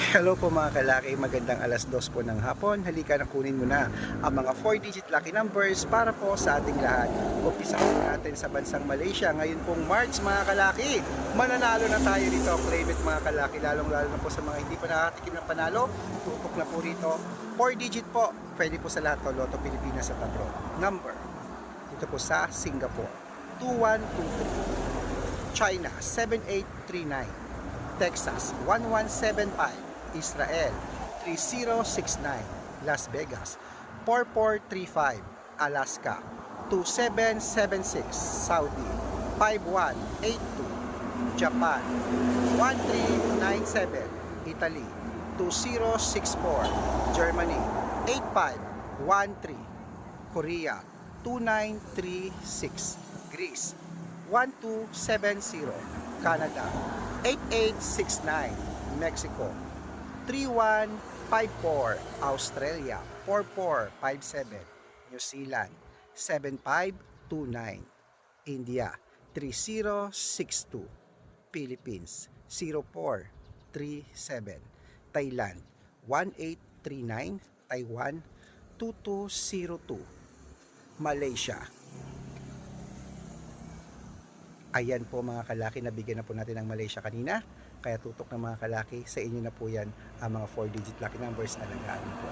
Hello po mga kalaki, magandang alas 2 po ng hapon. Halika na kunin mo na ang mga 4-digit lucky numbers para po sa ating lahat. Umpisa po natin sa bansang Malaysia. Ngayon pong March mga kalaki, mananalo na tayo dito. Claim it mga kalaki, lalong lalo na po sa mga hindi pa nakatikim ng panalo. Tutok na po rito. 4-digit po, pwede po sa lahat to. Lotto Pilipinas at abroad. Number, dito po sa Singapore, 2123. China, 7839. Texas 1175, Israel 3069, Las Vegas 4435, Alaska 2776, Saudi 5182, Japan 1397, Italy 2064, Germany 8513, Korea 2936, Greece 1270, Canada 8869, Mexico 3154, Australia 4457, New Zealand 7529, India 3062, Philippines 0437, Thailand 1839, Taiwan 2202, Malaysia. Ayan po mga kalaki, nabigyan na po natin ng Malaysia kanina. Kaya tutok ng mga kalaki, sa inyo na po yan ang mga 4-digit lucky numbers. Alagaan po.